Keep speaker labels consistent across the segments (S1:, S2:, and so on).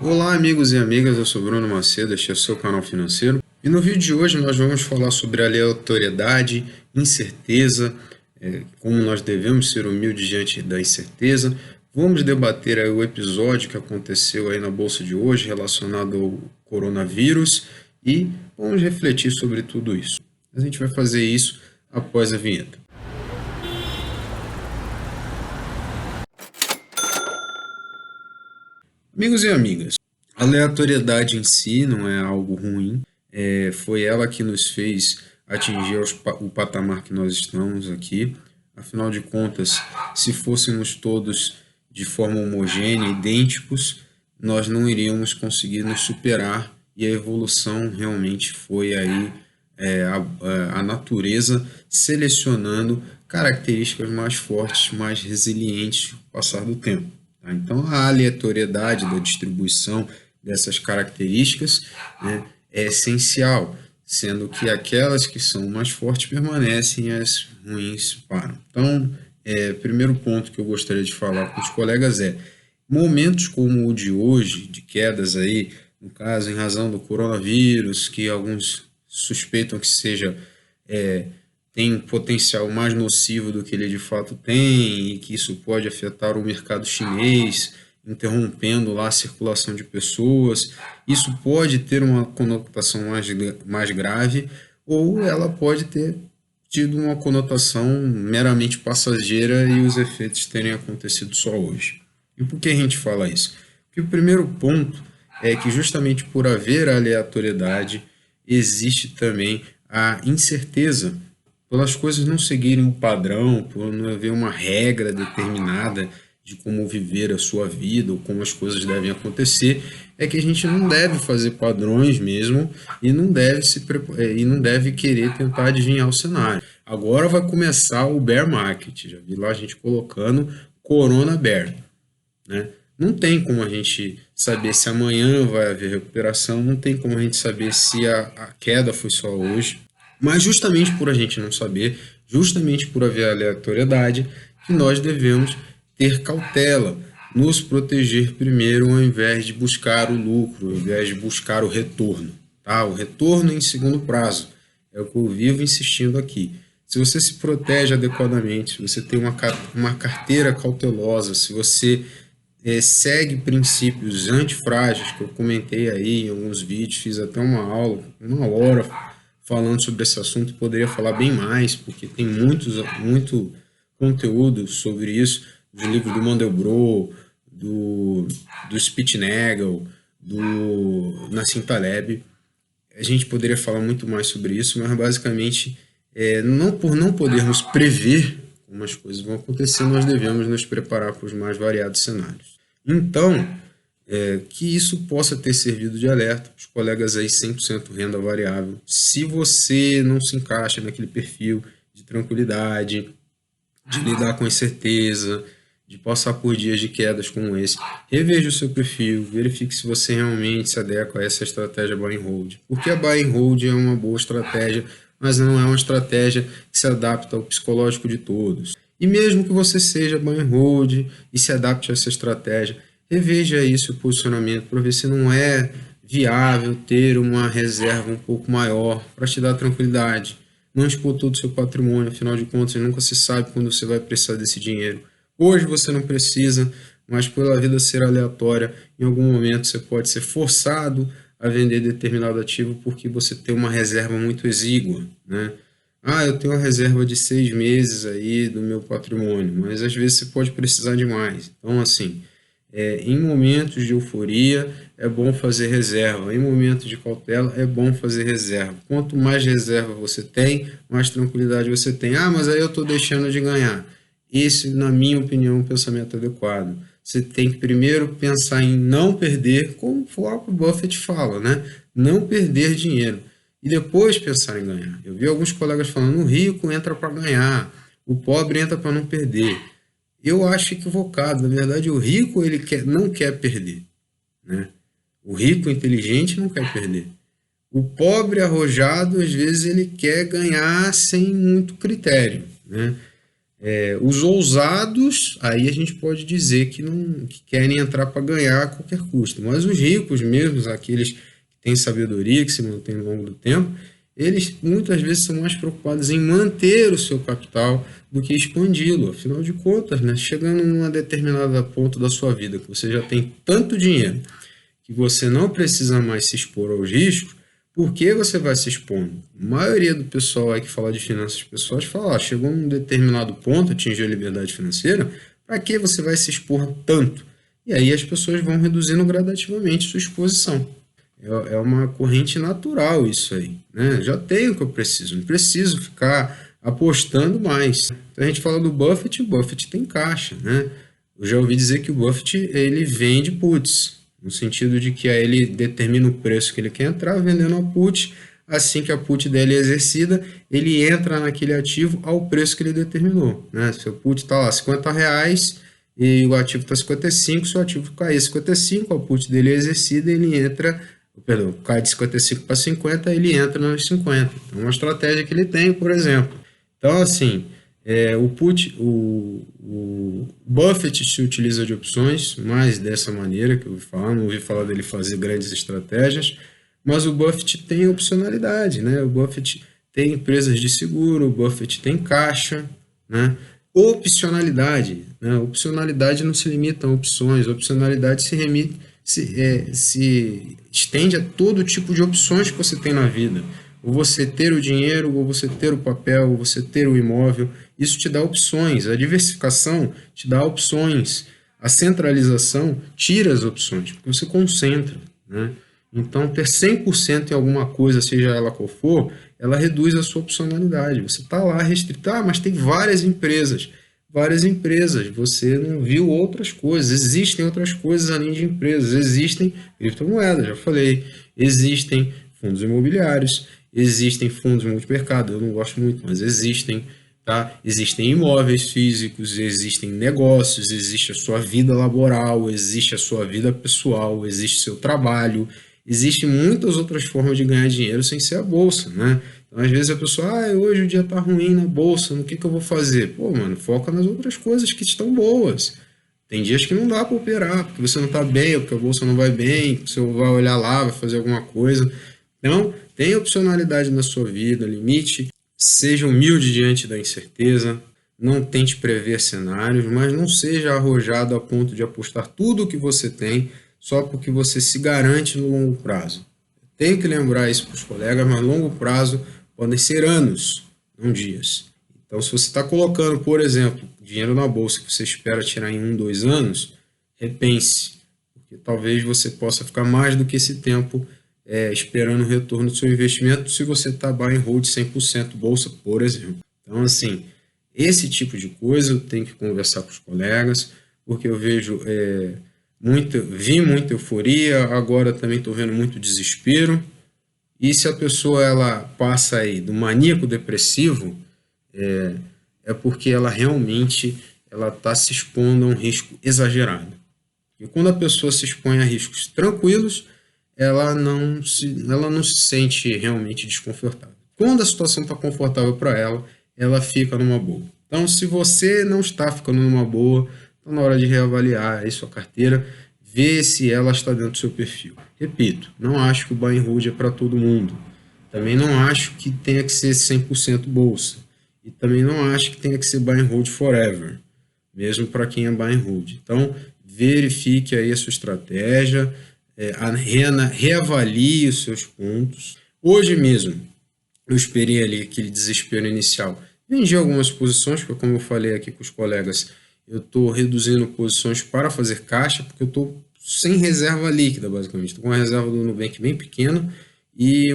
S1: Olá, amigos e amigas, eu sou Bruno Macedo, este é o seu canal financeiro. E no vídeo de hoje nós vamos falar sobre aleatoriedade, incerteza, como nós devemos ser humildes diante da incerteza. Vamos debater aí o episódio que aconteceu aí na bolsa de hoje relacionado ao coronavírus e vamos refletir sobre tudo isso. A gente vai fazer isso após a vinheta. Amigos e amigas, a aleatoriedade em si não é algo ruim, foi ela que nos fez atingir o patamar que nós estamos aqui. Afinal de contas, se fôssemos todos de forma homogênea, idênticos, nós não iríamos conseguir nos superar e a evolução realmente foi aí a natureza selecionando características mais fortes, mais resilientes com o passar do tempo. Tá? Então, a aleatoriedade da distribuição dessas características, né, é essencial, sendo que aquelas que são mais fortes permanecem e as ruins param. Então, primeiro ponto que eu gostaria de falar com os colegas é momentos como o de hoje, de quedas aí, no caso, em razão do coronavírus, que alguns suspeitam que seja tem um potencial mais nocivo do que ele de fato tem e que isso pode afetar o mercado chinês, interrompendo lá a circulação de pessoas. Isso pode ter uma conotação mais grave ou ela pode ter tido uma conotação meramente passageira e os efeitos terem acontecido só hoje. E por que a gente fala isso? Porque o primeiro ponto é que justamente por haver aleatoriedade, existe também a incerteza pelas coisas não seguirem um padrão, por não haver uma regra determinada de como viver a sua vida ou como as coisas devem acontecer, é que a gente não deve fazer padrões mesmo e não deve e não deve querer tentar adivinhar o cenário. Agora vai começar o bear market, já vi lá a gente colocando Corona Bear, né? Não tem como a gente saber se amanhã vai haver recuperação, não tem como a gente saber se a queda foi só hoje. Mas justamente por a gente não saber, justamente por haver aleatoriedade, que nós devemos ter cautela, nos proteger primeiro ao invés de buscar o lucro, ao invés de buscar o retorno. Tá? O retorno em segundo prazo é o que eu vivo insistindo aqui. Se você se protege adequadamente, se você tem uma carteira cautelosa, se você segue princípios antifrágeis, que eu comentei aí em alguns vídeos, fiz até uma aula, 1 hora, falando sobre esse assunto, poderia falar bem mais, porque tem muito conteúdo sobre isso, do livro do Mandelbrot, do Spitznagel, do Nassim Taleb. A gente poderia falar muito mais sobre isso, mas basicamente, não por não podermos prever como as coisas vão acontecer, nós devemos nos preparar para os mais variados cenários. Então, que isso possa ter servido de alerta, os colegas aí 100% renda variável. Se você não se encaixa naquele perfil de tranquilidade, de lidar com incerteza, de passar por dias de quedas como esse, reveja o seu perfil, verifique se você realmente se adequa a essa estratégia buy and hold. Porque a buy and hold é uma boa estratégia, mas não é uma estratégia que se adapta ao psicológico de todos. E mesmo que você seja buy and hold e se adapte a essa estratégia, reveja aí seu posicionamento para ver se não é viável ter uma reserva um pouco maior para te dar tranquilidade. Não expor todo o seu patrimônio, afinal de contas, nunca se sabe quando você vai precisar desse dinheiro. Hoje você não precisa, mas pela vida ser aleatória, em algum momento você pode ser forçado a vender determinado ativo porque você tem uma reserva muito exígua, né? Eu tenho uma reserva de 6 meses aí do meu patrimônio, mas às vezes você pode precisar de mais. Então, assim, em momentos de euforia é bom fazer reserva, em momentos de cautela é bom fazer reserva. Quanto mais reserva você tem, mais tranquilidade você tem. Mas aí eu estou deixando de ganhar. Esse, na minha opinião, é um pensamento adequado. Você tem que primeiro pensar em não perder, como o Warren Buffett fala, né? Não perder dinheiro. E depois pensar em ganhar. Eu vi alguns colegas falando, o rico entra para ganhar, o pobre entra para não perder. Eu acho equivocado. Na verdade, o rico não quer perder, né? O rico inteligente não quer perder. O pobre arrojado, às vezes, ele quer ganhar sem muito critério, né? Os ousados, aí a gente pode dizer que querem entrar para ganhar a qualquer custo. Mas os ricos mesmo, aqueles que têm sabedoria, que se mantêm ao longo do tempo, eles muitas vezes são mais preocupados em manter o seu capital do que expandi-lo. Afinal de contas, né, chegando numa determinada ponto da sua vida, que você já tem tanto dinheiro que você não precisa mais se expor aos riscos, por que você vai se expondo? A maioria do pessoal aí que fala de finanças pessoais fala, chegou num determinado ponto, atingiu a liberdade financeira, para que você vai se expor tanto? E aí as pessoas vão reduzindo gradativamente sua exposição. É uma corrente natural isso aí, né? Já tenho o que eu preciso, não preciso ficar apostando mais. Então a gente fala do Buffett, o Buffett tem caixa, né? Eu já ouvi dizer que o Buffett ele vende puts, no sentido de que aí ele determina o preço que ele quer entrar vendendo a put, assim que a put dele é exercida, ele entra naquele ativo ao preço que ele determinou, né? Se o put está lá R$ 50 e o ativo está 55, se o ativo cair 55, a put dele é exercida, ele entra, perdão, cai de 55 para 50, ele entra nos 50. É uma estratégia que ele tem, por exemplo. Então, assim, o Buffett se utiliza de opções, mais dessa maneira que eu ouvi falar, não ouvi falar dele fazer grandes estratégias, mas o Buffett tem opcionalidade, né? O Buffett tem empresas de seguro, o Buffett tem caixa, né? Opcionalidade, né? Opcionalidade não se limita a opções, opcionalidade se estende a todo tipo de opções que você tem na vida. Ou você ter o dinheiro, ou você ter o papel, ou você ter o imóvel. Isso te dá opções. A diversificação te dá opções. A centralização tira as opções, porque você concentra, né? Então, ter 100% em alguma coisa, seja ela qual for, ela reduz a sua opcionalidade. Você está lá restrito, mas tem várias empresas. Várias empresas, você não viu outras coisas. Existem outras coisas além de empresas. Existem criptomoedas, já falei. Existem fundos imobiliários. Existem fundos multimercado, eu não gosto muito, mas existem, tá? Existem imóveis físicos, existem negócios, existe a sua vida laboral, existe a sua vida pessoal, existe seu trabalho, existem muitas outras formas de ganhar dinheiro sem ser a bolsa, né? Então, às vezes a pessoa, hoje o dia tá ruim na bolsa, no que eu vou fazer? Pô, mano, foca nas outras coisas que estão boas. Tem dias que não dá para operar, porque você não está bem, ou porque a bolsa não vai bem, você vai olhar lá, vai fazer alguma coisa. Então, tenha opcionalidade na sua vida, limite, seja humilde diante da incerteza, não tente prever cenários, mas não seja arrojado a ponto de apostar tudo o que você tem só porque você se garante no longo prazo. Tenho que lembrar isso para os colegas, mas longo prazo podem ser anos, não dias. Então, se você está colocando, por exemplo, dinheiro na bolsa que você espera tirar em 2 anos, repense, porque talvez você possa ficar mais do que esse tempo esperando o retorno do seu investimento se você está buy and hold 100% bolsa, por exemplo. Então, assim, esse tipo de coisa eu tenho que conversar com os colegas, porque eu vejo vi muita euforia, agora também estou vendo muito desespero, e se a pessoa ela passa aí do maníaco depressivo, é porque ela realmente ela está se expondo a um risco exagerado. E quando a pessoa se expõe a riscos tranquilos, ela não se sente realmente desconfortável. Quando a situação está confortável para ela, ela fica numa boa. Então, se você não está ficando numa boa, está na hora de reavaliar aí sua carteira, ver se ela está dentro do seu perfil. Repito, não acho que o buy and hold é para todo mundo. Também não acho que tenha que ser 100% bolsa. E também não acho que tenha que ser buy and hold forever, mesmo para quem é buy and hold. Então, verifique aí a sua estratégia, reavalie os seus pontos. Hoje mesmo, eu esperei ali aquele desespero inicial. Vendi algumas posições, porque como eu falei aqui com os colegas, eu estou reduzindo posições para fazer caixa, porque eu estou sem reserva líquida, basicamente. Estou com uma reserva do Nubank bem pequena e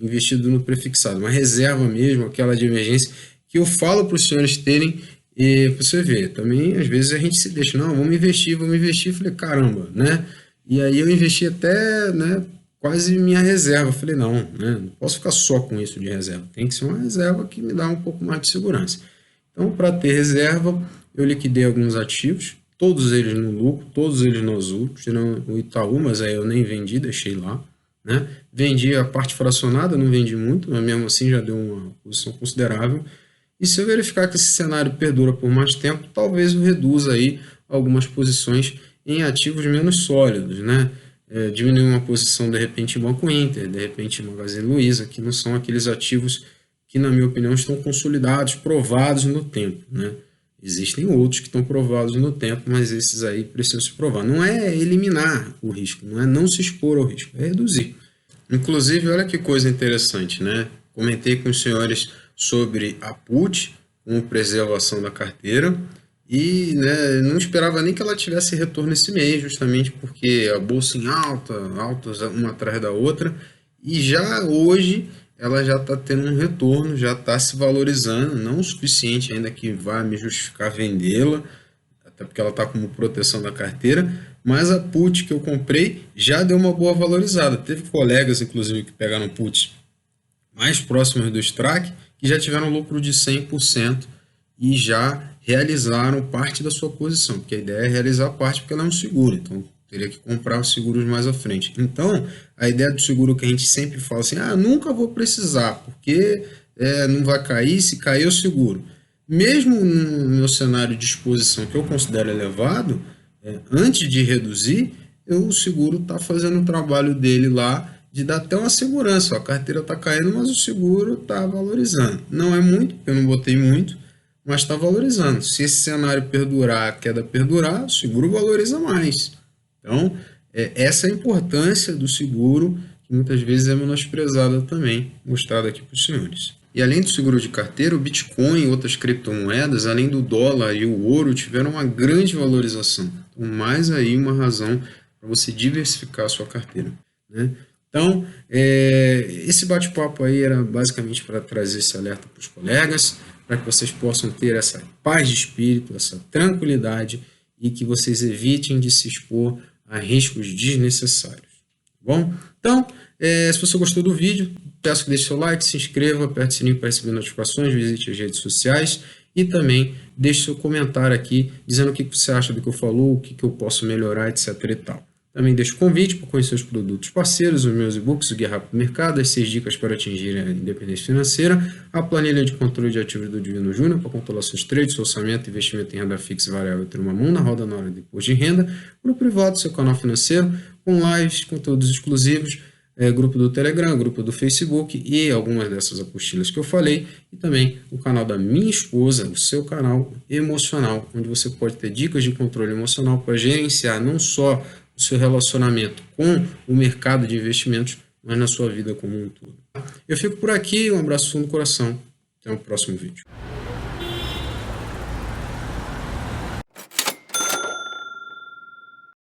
S1: investido no prefixado. Uma reserva mesmo, aquela de emergência, que eu falo para os senhores terem. E você vê, também às vezes a gente se deixa, não, vamos investir. Falei, caramba, né? E aí eu investi até, né, quase minha reserva. Falei, não, né, não posso ficar só com isso de reserva. Tem que ser uma reserva que me dá um pouco mais de segurança. Então, para ter reserva, eu liquidei alguns ativos, todos eles no lucro, todos eles no azul, tirando o Itaú, mas aí eu nem vendi, deixei lá, né? Vendi a parte fracionada, não vendi muito, mas mesmo assim já deu uma posição considerável. E se eu verificar que esse cenário perdura por mais tempo, talvez eu reduza aí algumas posições em ativos menos sólidos, né? Diminuir uma posição de repente em Banco Inter, de repente em Magazine Luiza, que não são aqueles ativos que, na minha opinião, estão consolidados, provados no tempo, né? Existem outros que estão provados no tempo, mas esses aí precisam se provar. Não é eliminar o risco, não é não se expor ao risco, é reduzir. Inclusive, olha que coisa interessante, né? Comentei com os senhores sobre a put, com preservação da carteira, e né, não esperava nem que ela tivesse retorno esse mês, justamente porque a bolsa em alta, altas uma atrás da outra, e já hoje ela já está tendo um retorno, já está se valorizando, não o suficiente ainda que vá me justificar vendê-la, até porque ela está como proteção da carteira, mas a put que eu comprei já deu uma boa valorizada. Teve colegas, inclusive, que pegaram puts mais próximos do strike, que já tiveram lucro de 100% e já realizaram parte da sua posição, porque a ideia é realizar parte porque ela é um seguro, então teria que comprar os seguros mais à frente. Então, a ideia do seguro que a gente sempre fala assim, nunca vou precisar, porque não vai cair, se cair eu seguro. Mesmo no meu cenário de exposição que eu considero elevado, antes de reduzir, o seguro está fazendo o trabalho dele lá de dar até uma segurança. A carteira está caindo, mas o seguro está valorizando. Não é muito, porque eu não botei muito, mas está valorizando. Se esse cenário perdurar, a queda perdurar, o seguro valoriza mais. Então, essa é a importância do seguro, que muitas vezes é menosprezada também, mostrada aqui para os senhores. E além do seguro de carteira, o Bitcoin e outras criptomoedas, além do dólar e o ouro, tiveram uma grande valorização. Então, mais aí uma razão para você diversificar a sua carteira, né? Então, esse bate-papo aí era basicamente para trazer esse alerta para os colegas, para que vocês possam ter essa paz de espírito, essa tranquilidade e que vocês evitem de se expor a riscos desnecessários. Tá bom? Então, se você gostou do vídeo, peço que deixe seu like, se inscreva, aperte o sininho para receber notificações, visite as redes sociais e também deixe seu comentário aqui dizendo o que você acha do que eu falou, o que eu posso melhorar, etc. e tal. Também deixo o convite para conhecer os produtos parceiros, os meus e-books, o Guia Rápido Mercado, as 6 dicas para atingir a independência financeira, a planilha de controle de ativos do Divino Júnior para controlar seus trades, seu orçamento, investimento em renda fixa e variável, ter uma mão na roda na hora de imposto de renda, grupo privado, seu canal financeiro, com lives, conteúdos exclusivos, grupo do Telegram, grupo do Facebook e algumas dessas apostilas que eu falei, e também o canal da minha esposa, o seu canal emocional, onde você pode ter dicas de controle emocional para gerenciar não só o seu relacionamento com o mercado de investimentos, mas na sua vida como um todo. Eu fico por aqui, um abraço fundo do coração, até o próximo vídeo.